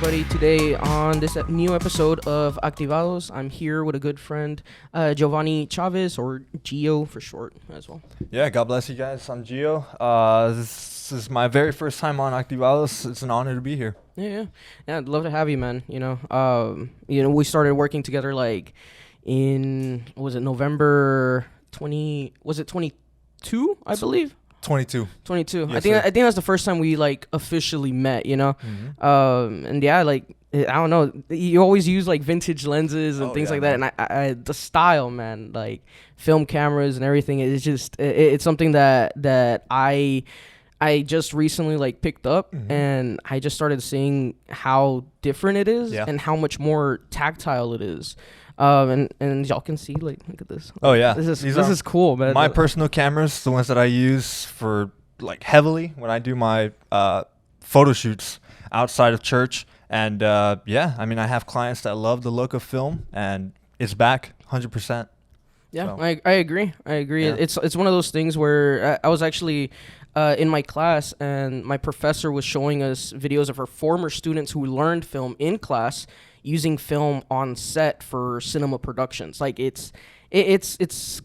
everybody. Today on this new episode of Activados, I'm here with a good friend, Giovanny Chavez, or Gio for short as well. Yeah, God bless you guys. I'm Gio. This is my very first time on Activados. It's an honor to be here. Yeah, I'd love to have you, man. We started working together like in November 20? Was it 22? I believe. 22. 22. Yes, I think that's the first time we like officially met, you know. Mm-hmm. And yeah, like I don't know, you always use like vintage lenses and things like that, man. and I the style, man, like film cameras and everything, it's just it's something that I just recently like picked up, and I just started seeing how different it is and how much more tactile it is. And y'all can see, like, look at this. Oh yeah, this is cool, man. My personal cameras, the ones that I use for like heavily when I do my photo shoots outside of church. And I mean, I have clients that love the look of film, and it's back 100%. Yeah, so. I agree. Yeah. It's one of those things where I was actually in my class, and my professor was showing us videos of her former students who learned film in class, using film on set for cinema productions. Like it's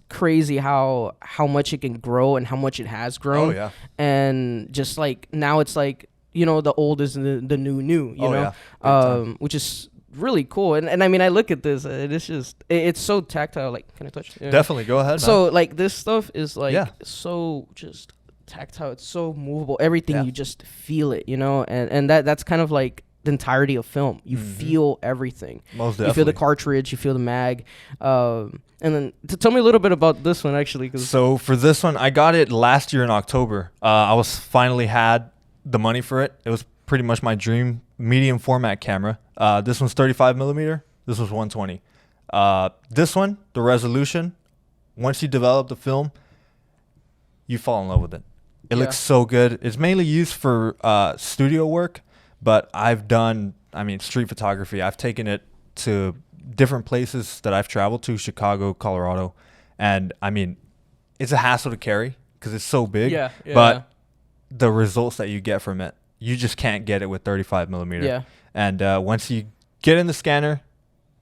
crazy how much it can grow and how much it has grown. Oh yeah. And just like now it's like, you know, the old is the new, you know. Yeah. Which is really cool. And I mean, I look at this, it's so tactile. Like, can I touch it? Yeah. Definitely, go ahead, man. So like this stuff is like so just tactile, it's so movable. Everything you just feel it, you know, and that's kind of like the entirety of film. You feel everything. Most definitely. You feel the cartridge, you feel the mag. And then tell me a little bit about this one, actually. So for this one, I got it last year in October. I was finally had the money for it. It was pretty much my dream medium format camera. This one's 35 millimeter. This was 120. This one, the resolution, once you develop the film, you fall in love with it. It looks so good. It's mainly used for studio work. But I've done, street photography. I've taken it to different places that I've traveled to, Chicago, Colorado. And, it's a hassle to carry because it's so big. But the results that you get from it, you just can't get it with 35 millimeter. Yeah. And once you get in the scanner,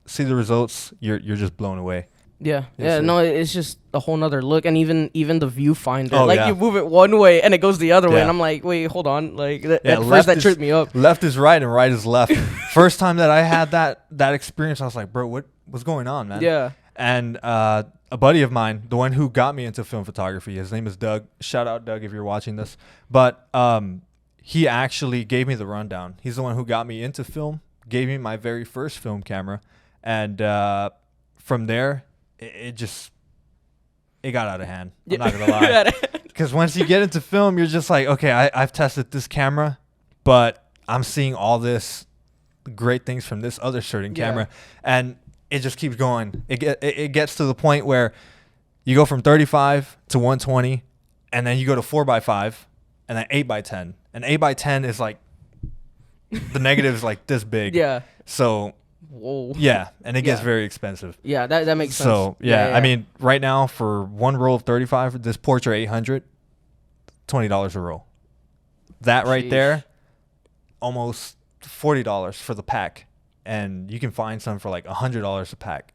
see the results, you're just blown away. Yeah. No, it's just a whole nother look, and even the viewfinder, you move it one way and it goes the other way, and I'm like, wait, hold on, like at first that tripped me up. Left is right and right is left. First time that I had that experience, I was like, bro, what's going on, man? Yeah. And a buddy of mine, the one who got me into film photography, his name is Doug. Shout out Doug if you're watching this. But he actually gave me the rundown. He's the one who got me into film, gave me my very first film camera, and from there, it got out of hand. I'm not gonna lie, because once you get into film, you're just like, okay, I've tested this camera, but I'm seeing all this great things from this other certain camera, and it just keeps going. It gets to the point where you go from 35 to 120, and then you go to 4x5, and then 8x10, and 8x10 is like the negative is like this big. Yeah. So. Whoa. Yeah, and it gets very expensive. Yeah, that makes sense. So, right now for one roll of 35, this Portra 800, $20 a roll. That right there, almost $40 for the pack. And you can find some for like $100 a pack.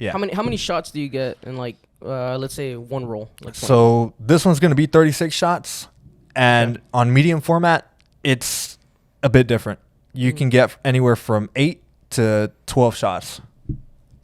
Yeah. How many shots do you get in like, let's say one roll? Like so this one's going to be 36 shots. And on medium format, it's a bit different. You can get anywhere from 8 to 12 shots.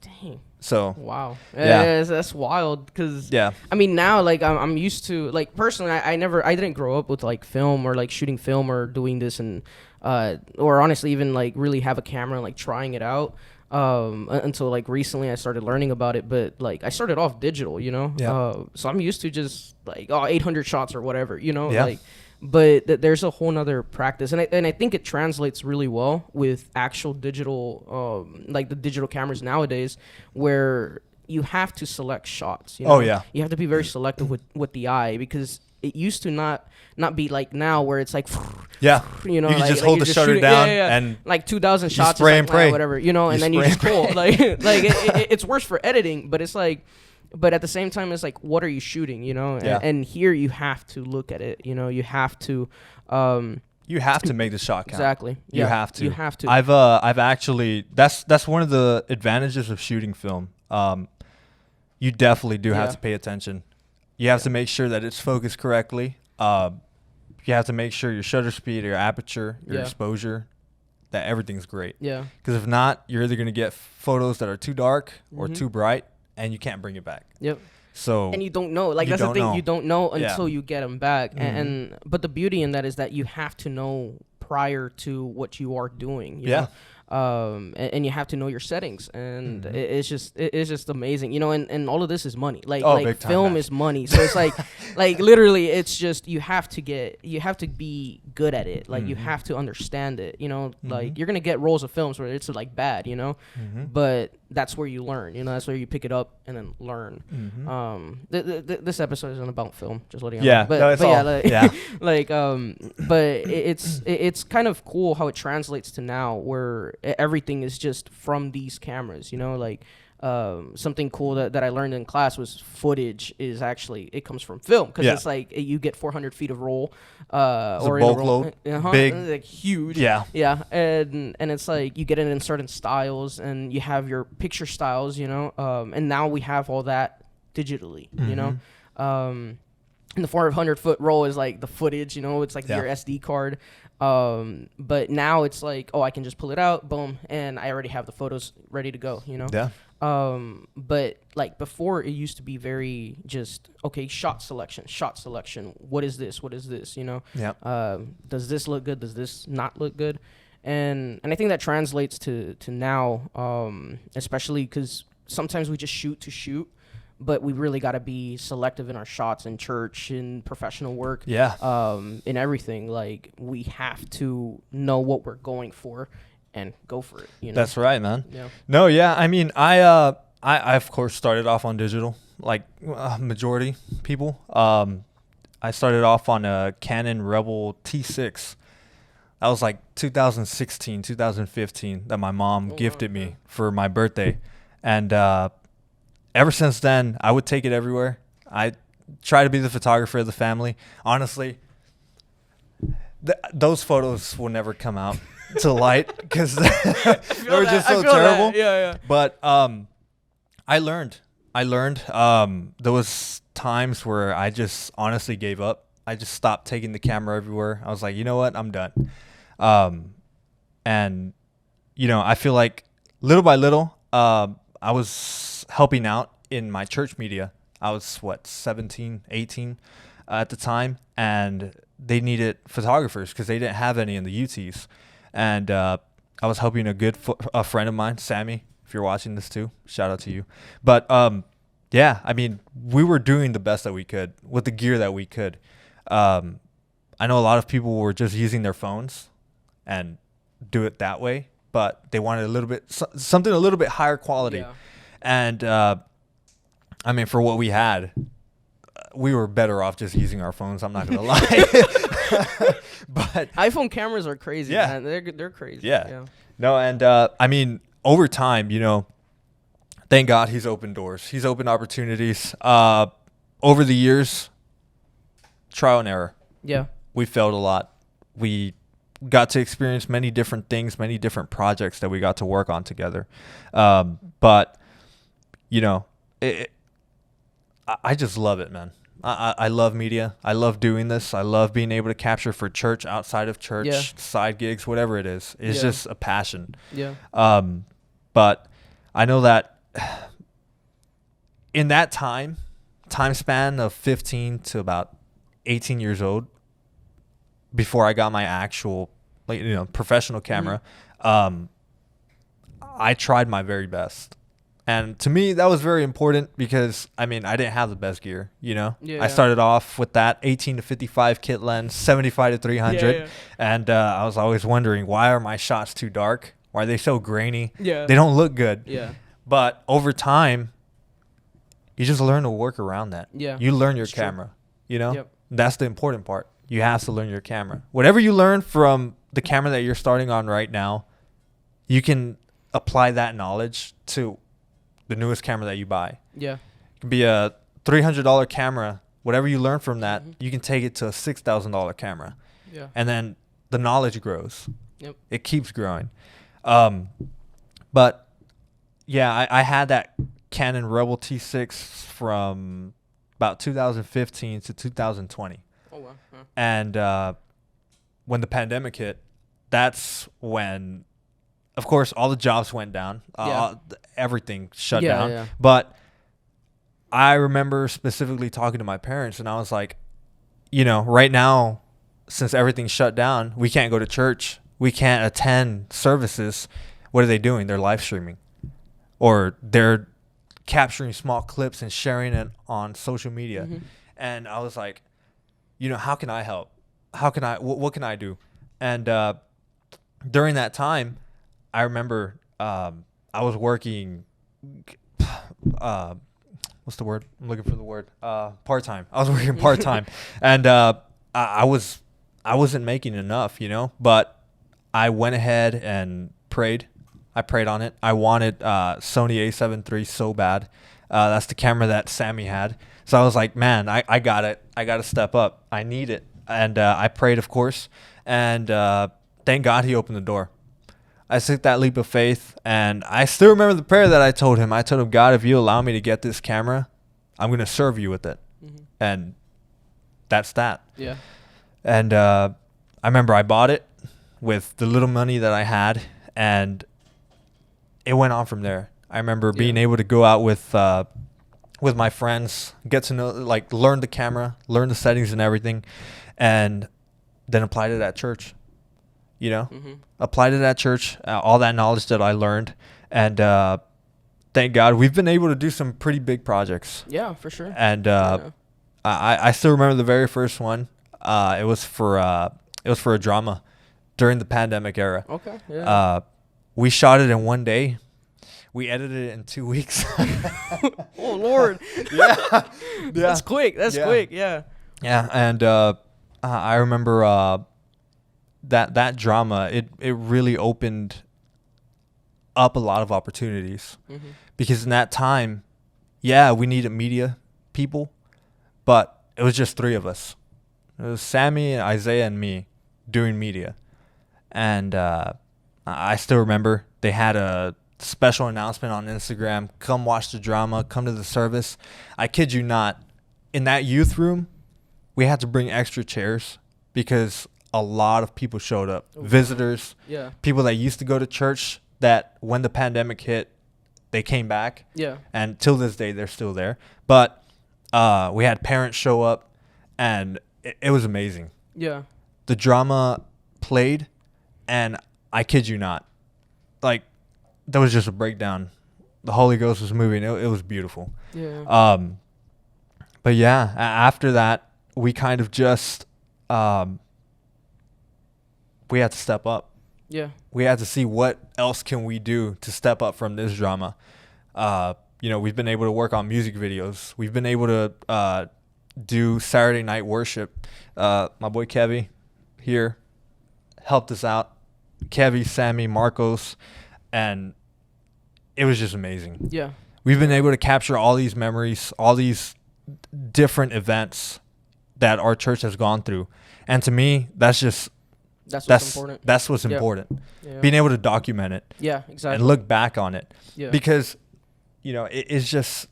Dang. So wow. Yeah, that's wild. Because now like I'm used to, like, personally I didn't grow up with like film or like shooting film or doing this, and or honestly even like really have a camera and like trying it out until like recently I started learning about it. But like I started off digital, you know. So I'm used to just like 800 shots or whatever, you know. Like, but there's a whole nother practice, and I think it translates really well with actual digital, like the digital cameras nowadays, where you have to select shots. You know? You have to be very selective with the eye, because it used to not be like now, where it's like, you know, you can just hold the shutter down and like 2,000 shots, spray and pray, whatever, you know, and then you just pull. Like it's worse for editing, but it's like. But at the same time, it's like, what are you shooting, you know? And here you have to look at it, you know? You have to you have to make the shot count. Exactly. You have to. You have to. I've actually that's one of the advantages of shooting film. You definitely do have to pay attention. You have to make sure that it's focused correctly. You have to make sure your shutter speed, your aperture, your exposure, that everything's great. Yeah. Because if not, you're either going to get photos that are too dark or too bright, and you can't bring it back. Yep. So and you don't know. Like, that's the thing. You don't know until you get them back. But the beauty in that is that you have to know prior to what you are doing. You know? And you have to know your settings, and it's just amazing, you know. And all of this is money. Like film is money, so it's like literally, it's just you have to be good at it. Like you have to understand it, you know. Like you're gonna get rolls of films where it's like bad, you know, but that's where you learn. You know, that's where you pick it up and then learn. This episode isn't about film, just letting you know. But it's kind of cool how it translates to now, where everything is just from these cameras, you know. Like something cool that I learned in class was footage is actually, it comes from film, because it's like you get 400 feet of roll, or bulk load, big, like huge, and it's like you get it in certain styles, and you have your picture styles, you know, and now we have all that digitally, you know. And the 400-foot roll is like the footage, you know, it's like your SD card. But now it's like, I can just pull it out, boom, and I already have the photos ready to go, you know? Yeah. But like before, it used to be very just, shot selection. What is this, you know? Yeah. Does this look good? Does this not look good? And I think that translates to now, especially because sometimes we just shoot to shoot. But we really got to be selective in our shots in church, in professional work, in everything. Like, we have to know what we're going for and go for it. You know? That's right, man. Yeah. No, yeah. I mean, I of course started off on digital, like majority people. I started off on a Canon Rebel T6. That was like 2016, 2015 that my mom gifted me for my birthday, and ever since then, I would take it everywhere. I try to be the photographer of the family. Honestly, those photos will never come out to light because they were just so terrible. Yeah. But I learned. There was times where I just honestly gave up. I just stopped taking the camera everywhere. I was like, you know what? I'm done. And, you know, I feel like little by little, I was helping out in my church media. I was 17, 18 at the time, and they needed photographers because they didn't have any in the UTs. And I was helping a friend of mine, Sammy. If you're watching this too, shout out to you. But yeah, I mean, we were doing the best that we could with the gear that we could. I know a lot of people were just using their phones and do it that way, but they wanted something a little bit higher quality. Yeah. And I mean, for what we had, we were better off just using our phones. I'm not gonna lie. But iPhone cameras are crazy. Man. They're crazy. Yeah. No, and I mean, over time, you know, thank God he's opened doors. He's opened opportunities. Over the years, trial and error. Yeah. We failed a lot. We got to experience many different things, many different projects that we got to work on together. But you know, I just love it, man. I love media. I love doing this. I love being able to capture for church, outside of church, side gigs, whatever it is. It's just a passion. Yeah. But I know that in that time span of 15 to about 18 years old, before I got my actual, professional camera, I tried my very best. And to me, that was very important because, I mean, I didn't have the best gear, you know? Yeah, I started off with that 18 to 55 kit lens, 75 to 300. Yeah. And I was always wondering, why are my shots too dark? Why are they so grainy? Yeah. They don't look good. Yeah. But over time, you just learn to work around that. Yeah. You learn your camera, you know? Yep. That's the important part. You have to learn your camera. Whatever you learn from the camera that you're starting on right now, you can apply that knowledge to the newest camera that you buy. Yeah. It can be a $300 camera. Whatever you learn from that, you can take it to a $6,000 camera. Yeah. And then the knowledge grows. Yep. It keeps growing. But yeah, I had that Canon Rebel T6 from about 2015 to 2020. Oh wow. Huh. And when the pandemic hit, that's when, of course, all the jobs went down. Everything shut down. Yeah. But I remember specifically talking to my parents, and I was like, right now, since everything's shut down, we can't go to church. We can't attend services. What are they doing? They're live streaming, or they're capturing small clips and sharing it on social media. Mm-hmm. And I was like, how can I help? What can I do? And during that time, I remember I was working, what's the word? I'm looking for the word. Part-time. I was working part-time. And I wasn't making enough, but I went ahead and prayed. I prayed on it. I wanted Sony A7 III so bad. That's the camera that Sammy had. So I was like, man, I got it. I got to step up. I need it. And I prayed, of course. And thank God he opened the door. I took that leap of faith. And I still remember the prayer that I told him. I told him, God, if you allow me to get this camera, I'm going to serve you with it. Mm-hmm. And that's that. Yeah. And I remember I bought it with the little money that I had. And it went on from there. I remember being able to go out with my friends, get to know, learn the camera, learn the settings and everything, and then applied it at church. Mm-hmm. Applied it at church, all that knowledge that I learned, and thank God we've been able to do some pretty big projects. Yeah, for sure. And I still remember the very first one. It was for a drama during the pandemic era. Okay. Yeah. We shot it in one day. We edited it in 2 weeks. Oh Lord. Yeah. That's quick. That's quick. Yeah. Yeah, and I remember that drama. It really opened up a lot of opportunities, mm-hmm. because in that time, we needed media people, but it was just 3 of us. It was Sammy, Isaiah, and me doing media, and I still remember they had a special announcement on Instagram. Come watch the drama. Come to the service. I kid you not. In that youth room, we had to bring extra chairs because a lot of people showed up. Oh, visitors, people that used to go to church that when the pandemic hit, they came back. Yeah. And till this day, they're still there. But we had parents show up, and it was amazing. Yeah. The drama played, and I kid you not, that was just a breakdown. The Holy Ghost was moving. It was beautiful. Yeah. But yeah, after that, we kind of just we had to step up. Yeah. We had to see what else can we do to step up from this drama. We've been able to work on music videos. We've been able to do Saturday night worship. My boy Kevy here helped us out. Kevy, Sammy, Marcos, and it was just amazing. Yeah. We've been able to capture all these memories, all these different events that our church has gone through. And to me, that's what's important. That's what's important. Yeah. Being able to document it. Yeah, exactly. And look back on it. Yeah. Because, it's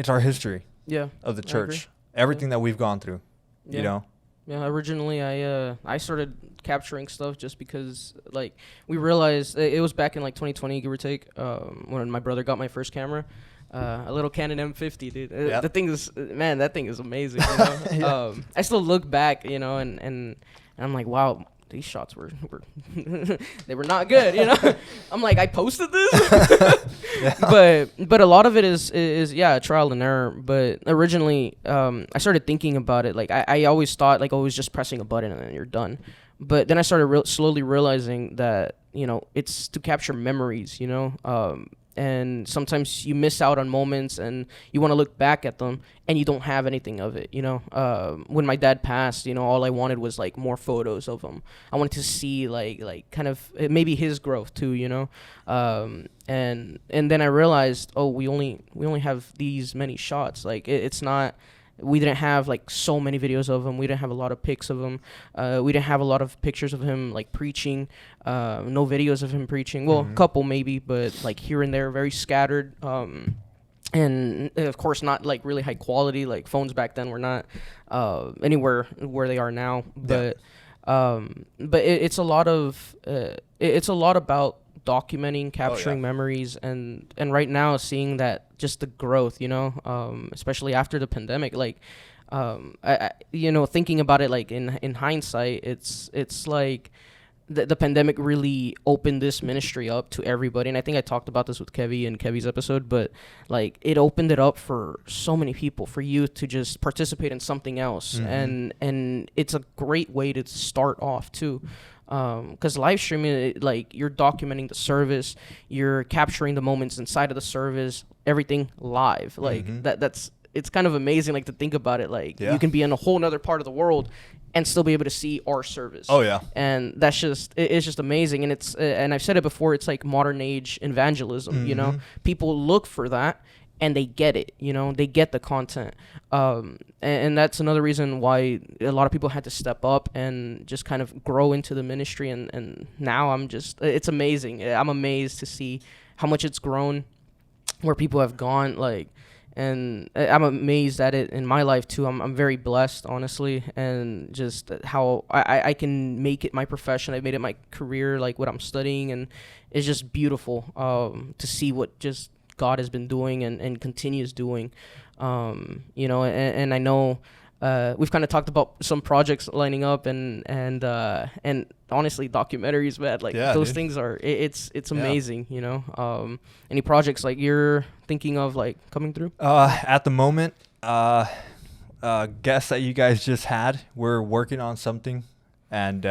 our history. Yeah. Of the church. Everything that we've gone through, Yeah, originally I started capturing stuff just because we realized it was back in 2020, give or take, when my brother got my first camera, a little Canon M50, dude. Yep. That thing is amazing. Yeah. I still look back, and I'm like, wow, these shots were they were not good, I'm like, I posted this. But a lot of it is trial and error. But originally I started thinking about it, I always thought always just pressing a button and then you're done. But then I started slowly realizing that it's to capture memories, and sometimes you miss out on moments and you want to look back at them and you don't have anything of it. When my dad passed, all I wanted was more photos of him. I wanted to see kind of maybe his growth too, and then I realized, we only have these many shots. It's not we didn't have like so many videos of him. We didn't have a lot of pics of him. We didn't have a lot of pictures of him like preaching. No videos of him preaching. Well, a couple maybe, but like here and there, very scattered. And of course not like really high quality. Like phones back then were not anywhere where they are now. But it's a lot of it's a lot about documenting, capturing memories, and right now seeing that just the growth, especially after the pandemic, like I thinking about it like in hindsight, it's like the pandemic really opened this ministry up to everybody. And I think I talked about this with Kevy in Kevy's episode, but like it opened it up for so many people, for youth to just participate in something else. And it's a great way to start off too. Because live streaming, like you're documenting the service, you're capturing the moments inside of the service, everything live. Like it's kind of amazing, like to think about it. Like you can be in a whole nother part of the world and still be able to see our service. Oh yeah. And that's just, it's just amazing. And it's, and I've said it before, it's like modern age evangelism, people look for that and they get it, they get the content. And that's another reason why a lot of people had to step up and just kind of grow into the ministry. And now it's amazing. I'm amazed to see how much it's grown, where people have gone, like, and I'm amazed at it in my life too. I'm very blessed, honestly, and just how I can make it my profession. I made it my career, like what I'm studying, and it's just beautiful to see what just God has been doing and continues doing. And I know we've kind of talked about some projects lining up, and honestly, documentaries, man, like those things are, it's amazing, Any projects like you're thinking of like coming through? At the moment, guests that you guys just had, we're working on something, and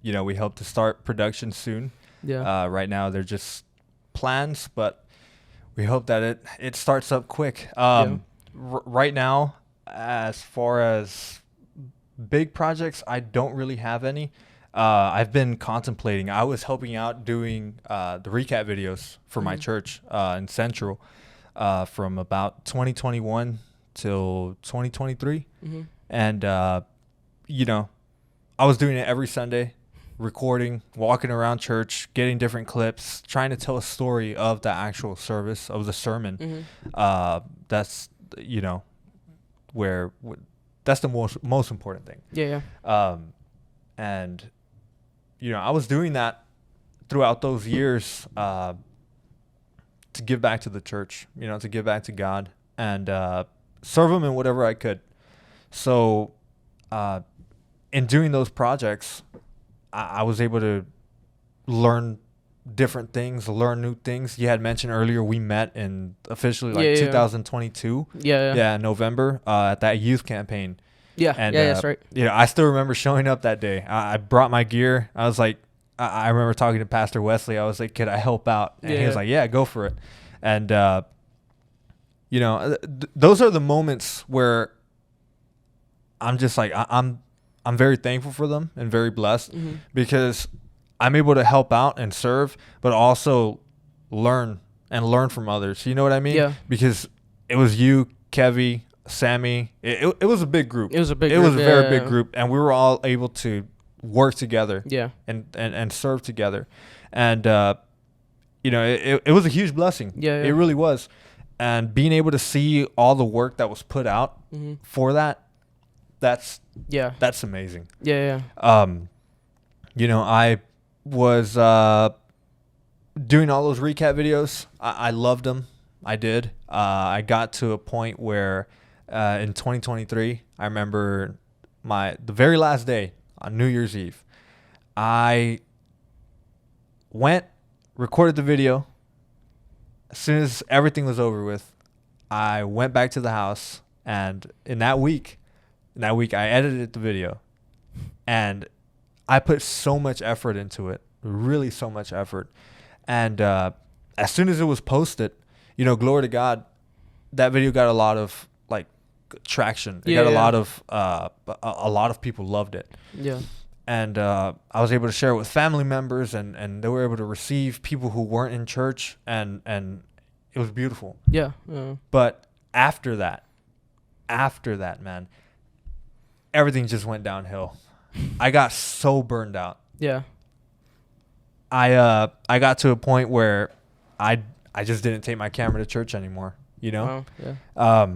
we hope to start production soon. Right now they're just plans, but we hope that it starts up quick. Right now, as far as big projects, I don't really have any. I've been contemplating. I was helping out doing the recap videos for my church in Central from about 2021 till 2023. And, I was doing it every Sunday, recording, walking around church, getting different clips, trying to tell a story of the actual service, of the sermon. That's, where that's the most important thing. And I was doing that throughout those years to give back to the church, to give back to God, and serve him in whatever I could. So in doing those projects, I was able to learn different things, learn new things. You had mentioned earlier we met in officially 2022. November at that youth campaign. That's right. I still remember showing up that day. I brought my gear. I was like, I remember talking to Pastor Wesley. I was like, could I help out? And he was like, yeah, go for it. And those are the moments where I'm just like, I'm very thankful for them and very blessed because I'm able to help out and serve, but also learn from others. You know what I mean? Yeah. Because it was you, Kevy, Sammy. It was a big group. It was a very big group, and we were all able to work together. And serve together, and it was a huge blessing. It really was, and being able to see all the work that was put out for that, that's amazing. I was doing all those recap videos. I loved them. I did. I got to a point where in 2023, I remember the very last day on New Year's Eve, I went, recorded the video. As soon as everything was over with, I went back to the house, and in that week I edited the video, and I put so much effort into it, really so much effort. And as soon as it was posted, glory to God, that video got a lot of like traction. It got a lot of people loved it. And I was able to share it with family members, and they were able to receive people who weren't in church, and it was beautiful. But after that, after that, man, everything just went downhill. I got so burned out. Yeah. I got to a point where I just didn't take my camera to church anymore, you know? Yeah.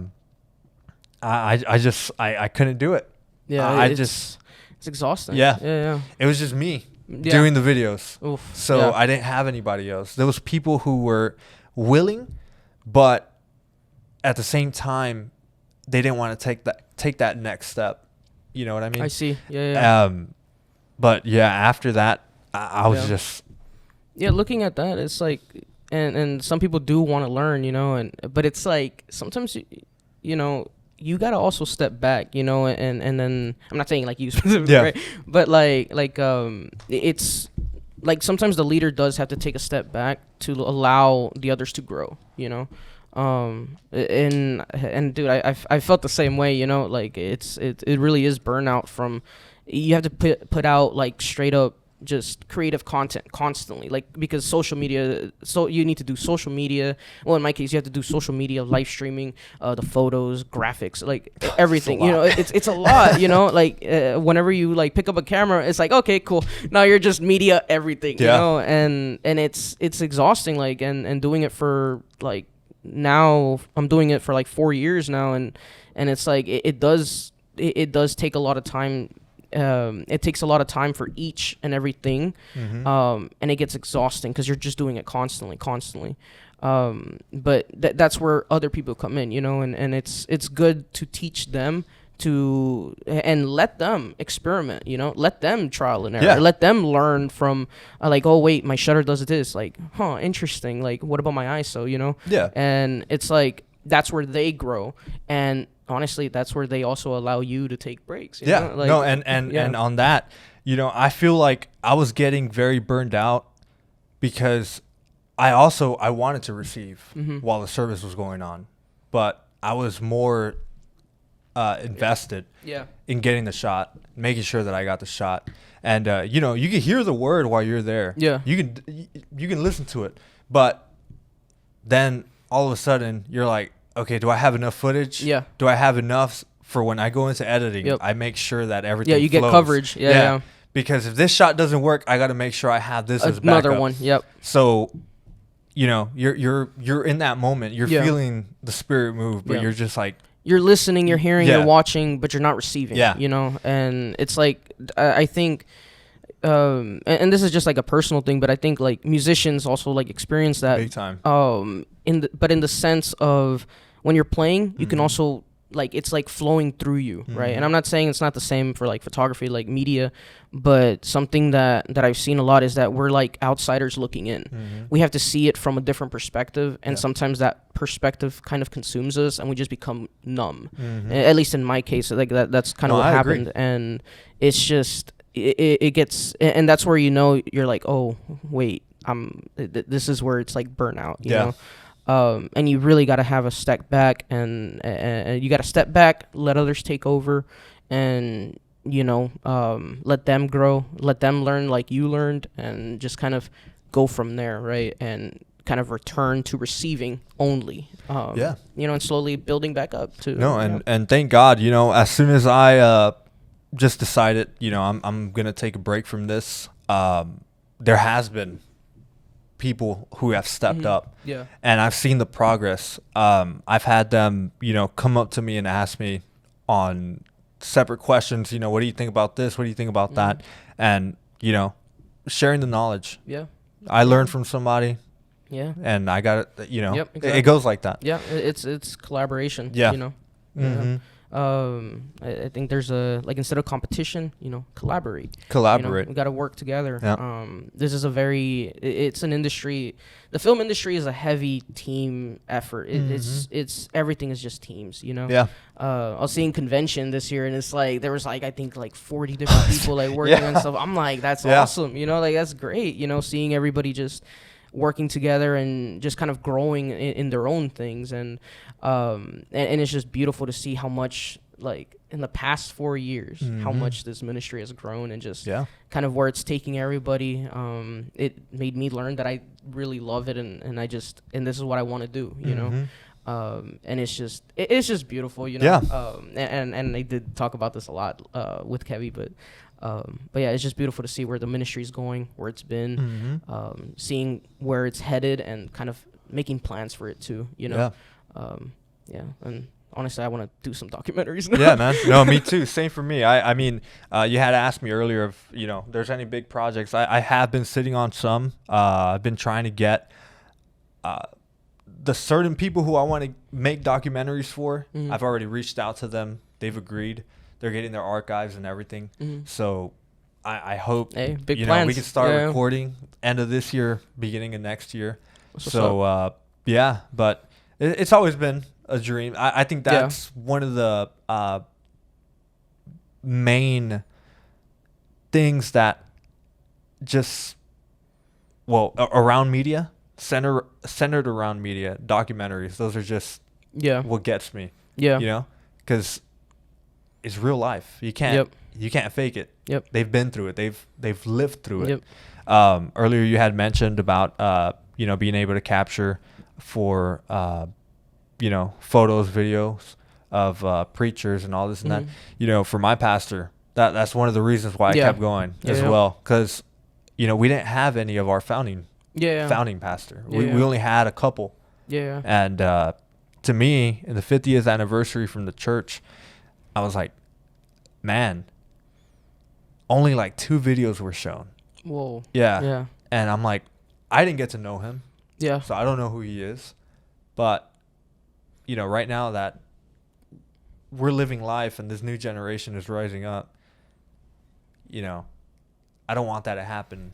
I couldn't do it. Yeah. It's exhausting. Yeah. Yeah. It was just me doing the videos. Oof. So I didn't have anybody else. There was people who were willing, but at the same time, they didn't want to take that next step. You know what I mean? I see. Yeah. But yeah, after that, I was just. Yeah, looking at that, it's like, and some people do want to learn, you know, but it's like sometimes, you know, you gotta also step back, you know, and then I'm not saying like you specifically, right? But like it's like sometimes the leader does have to take a step back to allow the others to grow, you know. And dude, I felt the same way, you know, like it really is burnout from, you have to put out like straight up just creative content constantly, like, because social media, so you need to do social media. Well, in my case, you have to do social media, live streaming, the photos, graphics, like everything, you know. It's a lot, you know, like whenever you like pick up a camera, it's like, okay, cool, now you're just media everything, you know, and it's exhausting, like, and doing it for like, now I'm doing it for like 4 years now, and it's like it does take a lot of time. It takes a lot of time for each and everything, and it gets exhausting because you're just doing it constantly. But that's where other people come in, you know, and it's good to teach them and let them experiment, you know, let them trial and error, let them learn from like, oh wait, my shutter does this, like, huh, interesting, like, what about my ISO, you know? And it's like, that's where they grow, and honestly, that's where they also allow you to take breaks. You know? Like, no, and on that, you know, I feel like I was getting very burned out because I wanted to receive while the service was going on, but I was more invested in getting the shot, making sure that I got the shot, and you know, you can hear the word while you're there. You can listen to it, but then all of a sudden you're like, okay, do I have enough footage? Do I have enough for when I go into editing? I make sure that everything you flows. get coverage. Because if this shot doesn't work, I got to make sure I have this as backup. Another one. So, you know, you're in that moment. You're feeling the spirit move, but you're just like, you're listening, you're hearing, you're watching, but you're not receiving. You know, and it's like, I think, and this is just like a personal thing, but I think like musicians also like experience that big time. In the sense of when you're playing, you can also like, it's like flowing through you, right? And I'm not saying it's not the same for like photography, like media, but something that I've seen a lot is that we're like outsiders looking in. We have to see it from a different perspective, and sometimes that perspective kind of consumes us, and we just become numb. At least in my case, like that's kind of what happened, and it's just it gets, and that's where, you know, you're like, oh wait, this is where it's like burnout, you know. And you really got to have a step back, and you got to step back, let others take over, and, you know, let them grow, let them learn like you learned, and just kind of go from there, right? And kind of return to receiving only, you know, and slowly building back up to. No, and thank God, you know, as soon as I just decided, you know, I'm going to take a break from this, there has been people who have stepped up, and I've seen the progress. I've had them, you know, come up to me and ask me on separate questions, you know, what do you think about this? What do you think about that? And, you know, sharing the knowledge. I learned from somebody. And I got it, you know, it goes like that. It's collaboration. You know. I think there's like, instead of competition, you know, collaborate. You know, we got to work together. This is it's an industry. The film industry is a heavy team effort. It's everything is just teams, you know. I was seeing convention this year, and it's like there was like, I think like 40 different people like working and stuff. I'm like, that's awesome, you know, like that's great, you know, seeing everybody just working together and just kind of growing in their own things, and it's just beautiful to see how much, like, in the past 4 years, how much this ministry has grown, and just kind of where it's taking everybody. It made me learn that I really love it, and this is what I want to do, you know. And it's just beautiful, you know. Yeah. And they did talk about this a lot with Kevy, but yeah, it's just beautiful to see where the ministry is going, where it's been, seeing where it's headed, and kind of making plans for it too, you know. Yeah. And honestly, I want to do some documentaries now. Yeah, man. No, me too. Same for me. I mean, you had asked me earlier if, you know, there's any big projects. I have been sitting on some. I've been trying to get the certain people who I want to make documentaries for. I've already reached out to them. They've agreed. They're getting their archives and everything. So I hope, big you plans. know, we can start recording end of this year, beginning of next year. So, yeah, but it's always been a dream. I think that's one of the main things that just, around media, centered around media, documentaries. Those are just what gets me. Yeah. You know, because it's real life. You can't fake it. Yep. They've been through it. They've lived through it. Earlier you had mentioned about you know, being able to capture for you know, photos, videos of preachers and all this and that. You know, for my pastor, that's one of the reasons why I kept going as well, because, you know, we didn't have any of our founding pastor. We only had a couple. And to me, in the 50th anniversary from the church, I was like, man, only like 2 videos were shown. Whoa. Yeah. And I'm like, I didn't get to know him. Yeah. So I don't know who he is. But, you know, right now that we're living life and this new generation is rising up, you know, I don't want that to happen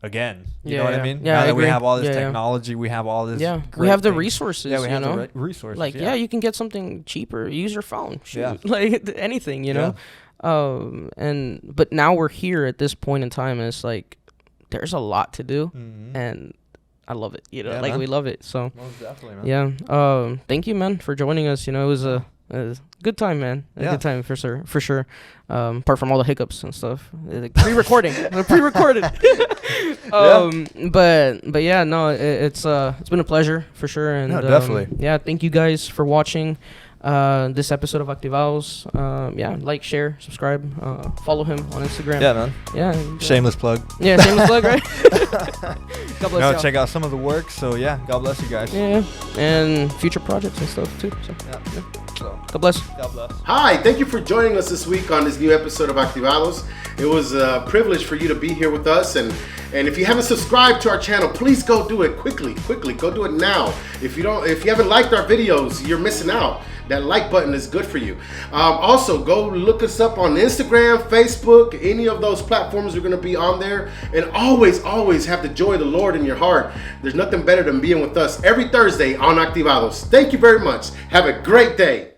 again. You know what I mean? Yeah, now that we have all this technology, we have all this. Yeah, we have the resources. Yeah, we have the resources. Like, you can get something cheaper. Use your phone. Shoot. Yeah. Like anything, you know. But now we're here at this point in time, and it's like there's a lot to do, and I love it. You know, like, man, we love it. So most definitely, man. Yeah. Thank you, man, for joining us. You know, it was a good time, man. A good time for sure. Apart from all the hiccups and stuff, like pre-recording, pre-recorded. But yeah, no, it's been a pleasure for sure. And definitely. Thank you guys for watching this episode of Activados. Like, share, subscribe, follow him on Instagram. Yeah, man. Yeah. Shameless plug. Yeah, shameless plug, right? God bless y'all. Check out some of the work. So yeah, God bless you guys. Yeah, and future projects and stuff too. So So, God bless. God bless. Hi, thank you for joining us this week on this new episode of Activados. It was a privilege for you to be here with us, and if you haven't subscribed to our channel, please go do it quickly. Go do it now. If you haven't liked our videos, you're missing out. That like button is good for you. Also, go look us up on Instagram, Facebook, any of those platforms are going to be on there. And always have the joy of the Lord in your heart. There's nothing better than being with us every Thursday on Activados. Thank you very much. Have a great day.